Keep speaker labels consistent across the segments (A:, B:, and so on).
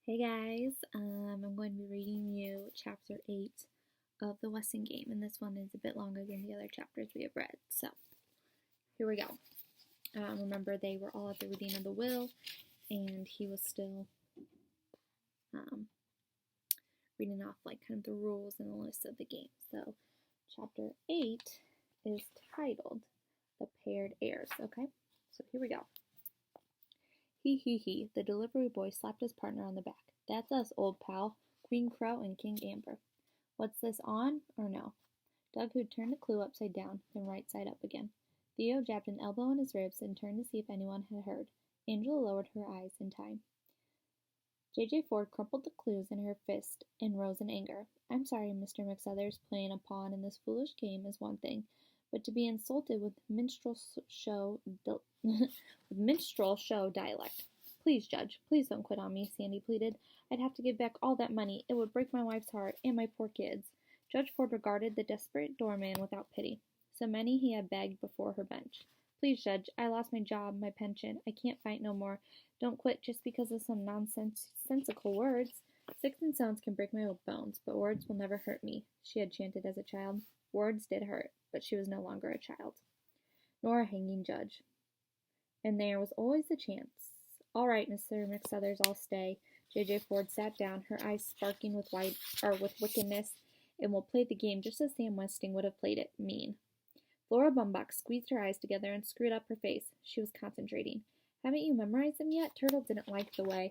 A: Hey guys, I'm going to be reading you chapter 8 of the Weston game, and this one is a bit longer than the other chapters we have read. So, here we go. Remember, they were all at the reading of the will, and he was still um, reading off like kind of the rules and the list of the game. So, chapter 8 is titled The Paired Heirs. Okay, so here we go. He, the delivery boy slapped his partner on the back. That's us, old pal. Queen Crow and King Amber. What's this, on or no? Doug had turned the clue upside down, then right side up again. Theo jabbed an elbow in his ribs and turned to see if anyone had heard. Angela lowered her eyes in time. J.J. Ford crumpled the clues in her fist and rose in anger. I'm sorry, Mr. McSuthers, playing a pawn in this foolish game is one thing, but to be insulted with minstrel show dialect. Please, Judge, please don't quit on me, Sandy pleaded. I'd have to give back all that money. It would break my wife's heart and my poor kids. Judge Ford regarded the desperate doorman without pity. So many he had begged before her bench. Please, Judge, I lost my job, my pension. I can't fight no more. Don't quit just because of some nonsensical words. Sticks and stones can break my bones, but words will never hurt me, she had chanted as a child. Words did hurt, but she was no longer a child, nor a hanging judge. And there was always a chance. All right, Mr. McSuthers, I'll stay. J.J. Ford sat down, her eyes sparking with wickedness, and will play the game just as Sam Westing would have played it, mean. Flora Bumbox squeezed her eyes together and screwed up her face. She was concentrating. Haven't you memorized them yet? Turtle didn't like the way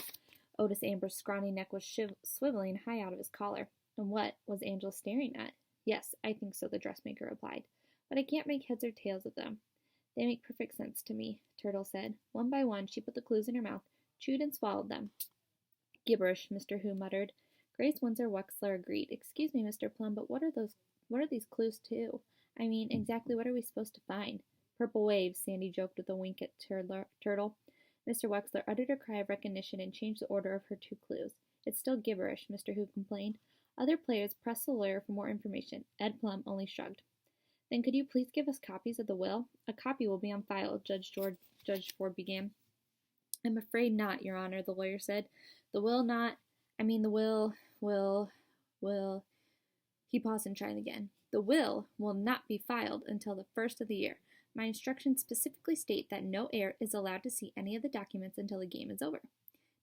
A: Otis Amber's scrawny neck was swiveling high out of his collar. And what was Angela staring at? Yes, I think so, the dressmaker replied. But I can't make heads or tails of them. They make perfect sense to me, Turtle said. One by one, she put the clues in her mouth, chewed and swallowed them. Gibberish, Mr. Who muttered. Grace Windsor Wexler agreed. Excuse me, Mr. Plum, but what are these clues to? I mean, exactly what are we supposed to find? Purple waves, Sandy joked with a wink at Turtle. Mr. Wexler uttered a cry of recognition and changed the order of her two clues. It's still gibberish, Mr. Who complained. Other players pressed the lawyer for more information. Ed Plum only shrugged. Then could you please give us copies of the will? A copy will be on file, Judge Ford began. I'm afraid not, Your Honor, the lawyer said. The will. He paused and tried again. The will not be filed until the first of the year. My instructions specifically state that no heir is allowed to see any of the documents until the game is over.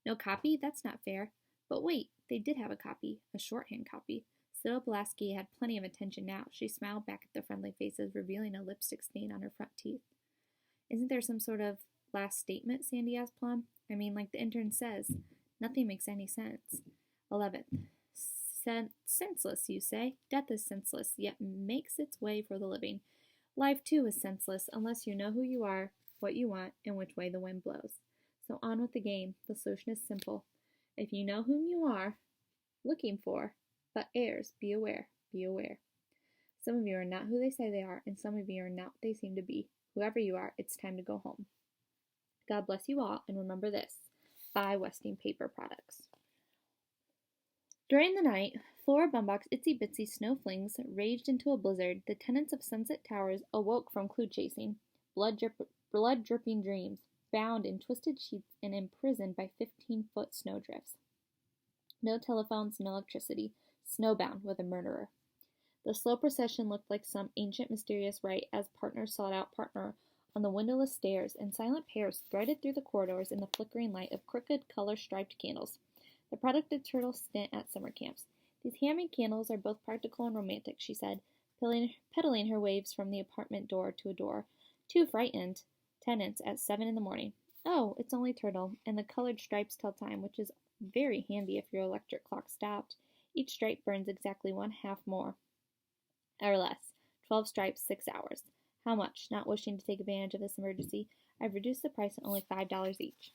A: No copy? That's not fair. But wait, they did have a copy, a shorthand copy. Sybil Pulaski had plenty of attention now. She smiled back at the friendly faces, revealing a lipstick stain on her front teeth. Isn't there some sort of last statement? Sandy asked Plum. I mean, like the intern says. Nothing makes any sense. 11th. Senseless, you say? Death is senseless, yet makes its way for the living. Life, too, is senseless, unless you know who you are, what you want, and which way the wind blows. So on with the game. The solution is simple. If you know whom you are looking for, but heirs, be aware, be aware. Some of you are not who they say they are, and some of you are not what they seem to be. Whoever you are, it's time to go home. God bless you all, and remember this. Buy Westing Paper Products. During the night, Flora Bumbox's itsy-bitsy snowflings raged into a blizzard. The tenants of Sunset Towers awoke from clue-chasing, blood-dripping dreams, bound in twisted sheets and imprisoned by 15-foot snowdrifts. No telephones, no electricity, snowbound with a murderer. The slow procession looked like some ancient mysterious rite as partner sought out partner on the windowless stairs, and silent pairs threaded through the corridors in the flickering light of crooked, color-striped candles. The product of Turtle's stint at summer camps. These handmade candles are both practical and romantic, she said, pedaling her waves from the apartment door to a door. Too frightened tenants at 7 in the morning. Oh, it's only Turtle, and the colored stripes tell time, which is very handy if your electric clock stopped. Each stripe burns exactly 1/2 more, or less. 12 stripes, 6 hours. How much? Not wishing to take advantage of this emergency, I've reduced the price to only $5 each.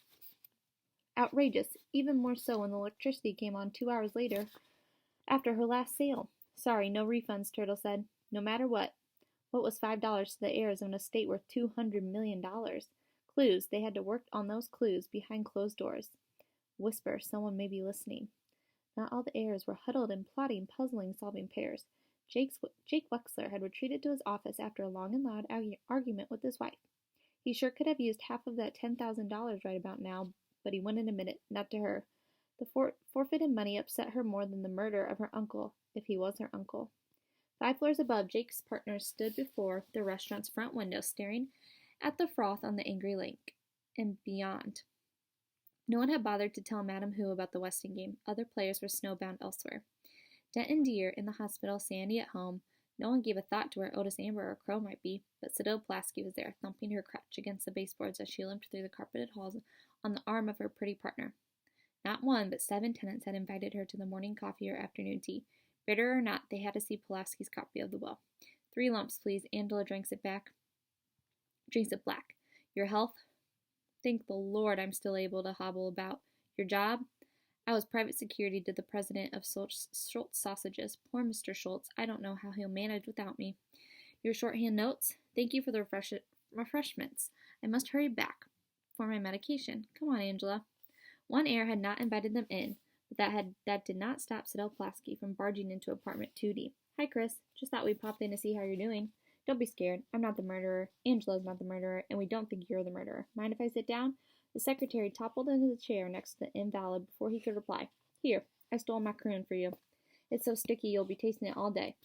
A: Outrageous, even more so when the electricity came on 2 hours later after her last sale. Sorry, no refunds, Turtle said. No matter what. What was $5 to the heirs of an estate worth $200 million? Clues. They had to work on those clues behind closed doors. Whisper, someone may be listening. Not all the heirs were huddled in plotting, puzzling, solving pairs. Jake Wexler had retreated to his office after a long and loud argument with his wife. He sure could have used half of that $10,000 right about now, but he wouldn't admit it, not to her. The forfeited money upset her more than the murder of her uncle, if he was her uncle. 5 floors above, Jake's partners stood before the restaurant's front window, staring at the froth on the angry lake and beyond. No one had bothered to tell Madam Who about the Weston game. Other players were snowbound elsewhere. Dent and Deer in the hospital, Sandy at home. No one gave a thought to where Otis Amber or Crow might be, but Sibyl Pulaski was there, thumping her crutch against the baseboards as she limped through the carpeted halls on the arm of her pretty partner. Not one, but 7 tenants had invited her to the morning coffee or afternoon tea. Bitter or not, they had to see Pulaski's copy of the will. 3 lumps, please. Angela drinks it black. Your health? Thank the Lord I'm still able to hobble about. Your job? I was private security to the president of Schultz Sausages. Poor Mr. Schultz. I don't know how he'll manage without me. Your shorthand notes? Thank you for the refreshments. I must hurry back for my medication. Come on, Angela. One heir had not invited them in, but that did not stop Sibyl Pulaski from barging into apartment 2D. Hi, Chris. Just thought we'd pop in to see how you're doing. Don't be scared. I'm not the murderer. Angela's not the murderer, and we don't think you're the murderer. Mind if I sit down? The secretary toppled into the chair next to the invalid before he could reply. Here, I stole macaroon for you. It's so sticky you'll be tasting it all day.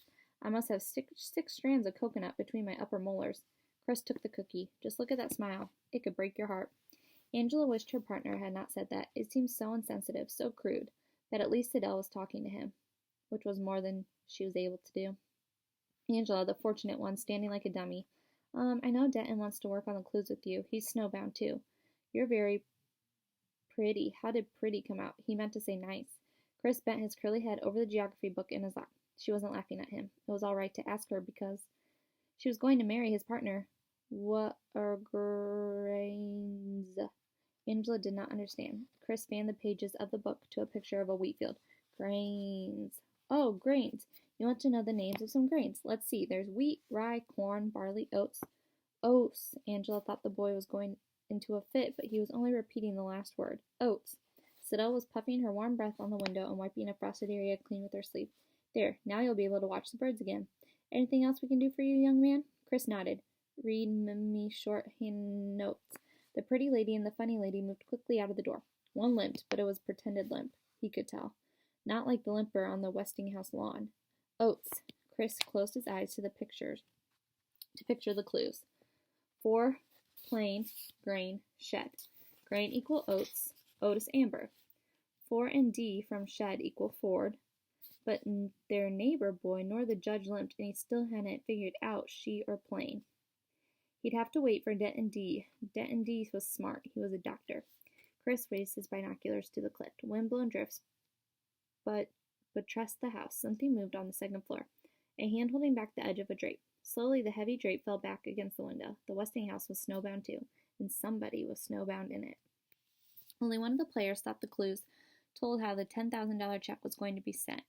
A: I must have six strands of coconut between my upper molars. Chris took the cookie. Just look at that smile. It could break your heart. Angela wished her partner had not said that. It seemed so insensitive, so crude, that at least Sibyl was talking to him, which was more than she was able to do. Angela, the fortunate one, standing like a dummy. I know Denton wants to work on the clues with you. He's snowbound, too. You're very pretty. How did pretty come out? He meant to say nice. Chris bent his curly head over the geography book in his lap. She wasn't laughing at him. It was all right to ask her because she was going to marry his partner. What are grains? Angela did not understand. Chris fanned the pages of the book to a picture of a wheat field. Grains. Oh, grains. You want to know the names of some grains. Let's see. There's wheat, rye, corn, barley, oats. Oats. Angela thought the boy was going into a fit, but he was only repeating the last word. Oats. Sibyl was puffing her warm breath on the window and wiping a frosted area clean with her sleeve. There, now you'll be able to watch the birds again. Anything else we can do for you, young man? Chris nodded. Read me shorthand notes. The pretty lady and the funny lady moved quickly out of the door. One limped, but it was pretended limp, he could tell. Not like the limper on the Westinghouse lawn. Oats. Chris closed his eyes to picture the clues. 4, plain, grain, shed. Grain equal oats, Otis Amber. 4 and D from shed equal Ford. But their neighbor boy nor the judge limped, and he still hadn't figured out she or plain. He'd have to wait for Denton D. Denton D was smart. He was a doctor. Chris raised his binoculars to the cliff. Windblown drifts buttressed the house. Something moved on the second floor. A hand holding back the edge of a drape. Slowly, the heavy drape fell back against the window. The Westinghouse was snowbound too, and somebody was snowbound in it. Only one of the players thought the clues told how the $10,000 check was going to be spent.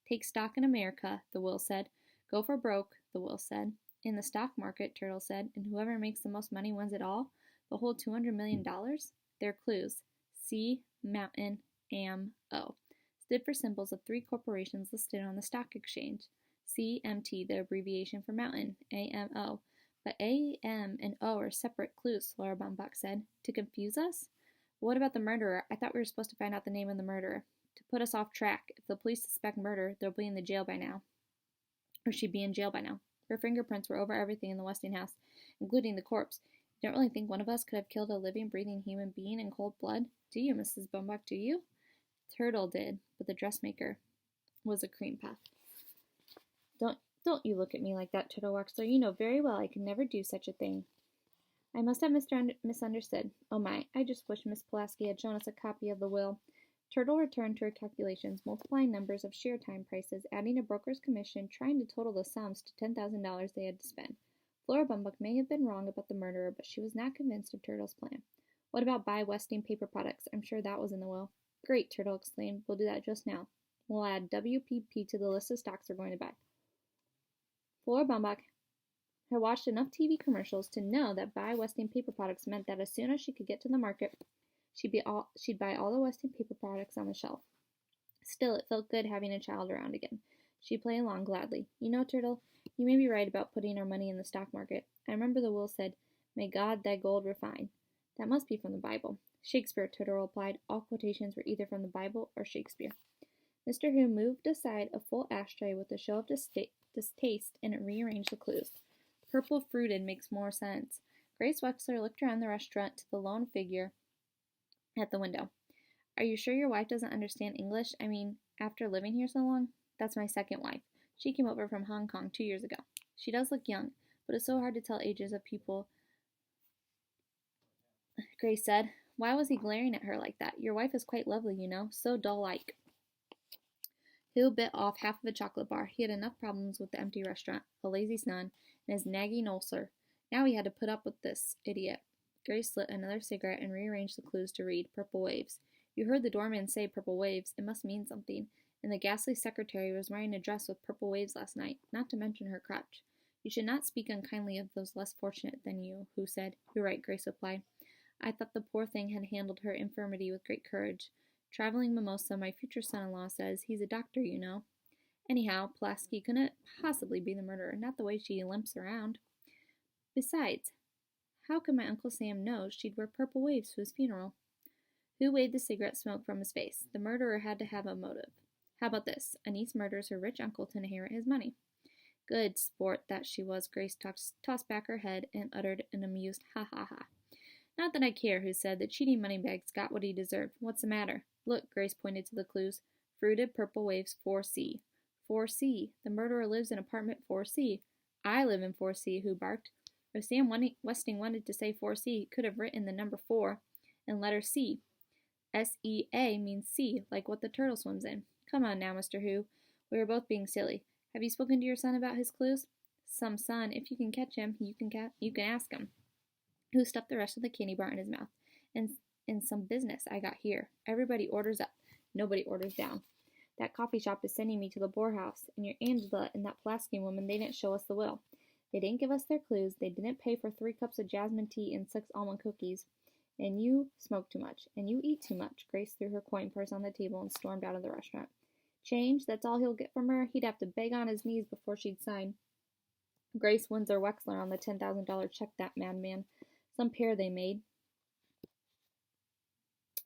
A: Take stock in America, the will said. Go for broke, the will said. In the stock market, Turtle said, and whoever makes the most money wins it all. The whole $200 million? Their clues. C, Mountain, AM, O. Stood for symbols of 3 corporations listed on the stock exchange. CMT, the abbreviation for Mountain, AMO. But AM and O are separate clues, Flora Baumbach said. To confuse us? What about the murderer? I thought we were supposed to find out the name of the murderer. To put us off track. If the police suspect murder, they'll be in the jail by now. Or she'd be in jail by now. Her fingerprints were over everything in the Westinghouse, including the corpse. You don't really think one of us could have killed a living, breathing human being in cold blood? Do you, Mrs. Baumbach, do you? Turtle did, but the dressmaker was a cream puff. Don't you look at me like that, Turtle Wexler. You know very well I could never do such a thing. I must have misunderstood. Oh my, I just wish Miss Pulaski had shown us a copy of the will. Turtle returned to her calculations, multiplying numbers of share time prices, adding a broker's commission, trying to total the sums to $10,000 they had to spend. Flora Baumbach may have been wrong about the murderer, but she was not convinced of Turtle's plan. What about buy Westing paper products? I'm sure that was in the will. Great, Turtle exclaimed. We'll do that just now. We'll add WPP to the list of stocks we're going to buy. Flora Baumbach had watched enough TV commercials to know that buy Westing paper products meant that as soon as she could get to the market, she'd buy all the Westing paper products on the shelf. Still, it felt good having a child around again. She'd play along gladly. You know, Turtle, you may be right about putting our money in the stock market. I remember the will said, May God thy gold refine. That must be from the Bible. Shakespeare, Toto replied. All quotations were either from the Bible or Shakespeare. Mr. Who moved aside a full ashtray with a show of distaste and rearranged the clues. Purple fruited makes more sense. Grace Wexler looked around the restaurant to the lone figure at the window. Are you sure your wife doesn't understand English? I mean, after living here so long? That's my second wife. She came over from Hong Kong 2 years ago. She does look young, but it's so hard to tell ages of people, Grace said. Why was he glaring at her like that? Your wife is quite lovely, you know, so dull-like. Who bit off half of a chocolate bar. He had enough problems with the empty restaurant, a lazy son, and his nagging ulcer. Now he had to put up with this idiot. Grace lit another cigarette and rearranged the clues to read Purple Waves. You heard the doorman say Purple Waves. It must mean something. And the ghastly secretary was wearing a dress with purple waves last night, not to mention her crutch. You should not speak unkindly of those less fortunate than you, Who said. You're right, Grace replied. I thought the poor thing had handled her infirmity with great courage. Traveling Mimosa, my future son-in-law says. He's a doctor, you know. Anyhow, Pulaski couldn't possibly be the murderer, not the way she limps around. Besides, how could my Uncle Sam know she'd wear purple waves to his funeral? Who waved the cigarette smoke from his face? The murderer had to have a motive. How about this? A niece murders her rich uncle to inherit his money. Good sport that she was. Grace tossed back her head and uttered an amused ha-ha-ha. Not that I care, Who said. The cheating moneybags got what he deserved. What's the matter? Look, Grace pointed to the clues. Fruited Purple Waves 4C. 4C. The murderer lives in apartment 4C. I live in 4C, Who barked. If Sam Westing wanted to say 4C, he could have written the number 4 and letter C. S-E-A means sea, like what the turtle swims in. Come on now, Mr. Who. We were both being silly. Have you spoken to your son about his clues? Some son. If you can catch him, you can ask him. Who stuffed the rest of the candy bar in his mouth. And in some business I got here. Everybody orders up. Nobody orders down. That coffee shop is sending me to the poorhouse, and your Angela and that Pulaski woman, they didn't show us the will. They didn't give us their clues. They didn't pay for 3 cups of jasmine tea and 6 almond cookies. And you smoke too much, and you eat too much. Grace threw her coin purse on the table and stormed out of the restaurant. Change? That's all he'll get from her? He'd have to beg on his knees before she'd sign. Grace Windsor Wexler on the $10,000 check, that madman. Some pair they made.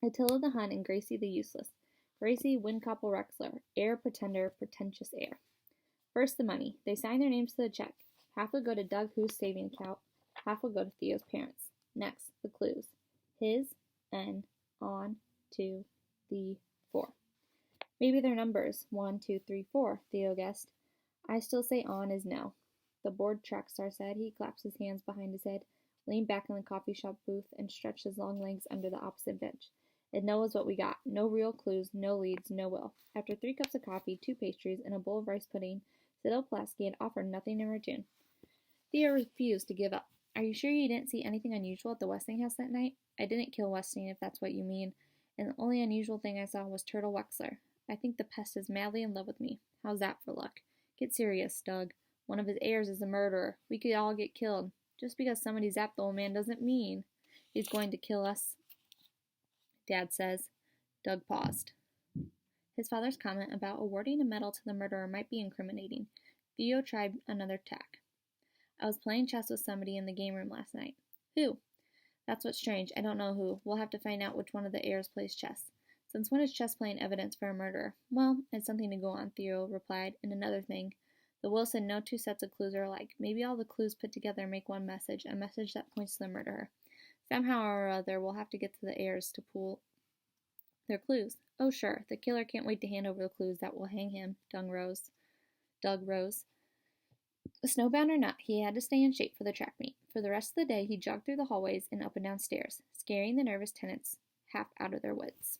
A: Attila the Hun and Gracie the Useless. Gracie Windcopple Wexler, heir pretender, pretentious heir. First the money. They signed their names to the check. Half would go to Doug Who's saving account. Half would go to Theo's parents. Next, the clues. His, N, on, to, the, 4. Maybe they're numbers. 1, 2, 3, 4, Theo guessed. I still say on is no. The bored track star said. He clapped his hands behind his head, leaned back in the coffee shop booth, and stretched his long legs under the opposite bench. And no is what we got. No real clues, no leads, no will. After 3 cups of coffee, 2 pastries, and a bowl of rice pudding, Cyril Pulaski had offered nothing in return. Theo refused to give up. Are you sure you didn't see anything unusual at the Westing house that night? I didn't kill Westing, if that's what you mean, and the only unusual thing I saw was Turtle Wexler. I think the pest is madly in love with me. How's that for luck? Get serious, Doug. One of his heirs is a murderer. We could all get killed. Just because somebody zapped the old man doesn't mean he's going to kill us, Dad says. Doug paused. His father's comment about awarding a medal to the murderer might be incriminating. Theo tried another tack. I was playing chess with somebody in the game room last night. Who? That's what's strange. I don't know who. We'll have to find out which one of the heirs plays chess. Since when is chess playing evidence for a murderer? Well, it's something to go on, Theo replied. And another thing. The will said no 2 sets of clues are alike. Maybe all the clues put together make one message, a message that points to the murderer. Somehow or other, we'll have to get to the heirs to pull their clues. Oh, sure. The killer can't wait to hand over the clues that will hang him, Doug rose. Snowbound or not, he had to stay in shape for the track meet. For the rest of the day, he jogged through the hallways and up and down stairs, scaring the nervous tenants half out of their wits.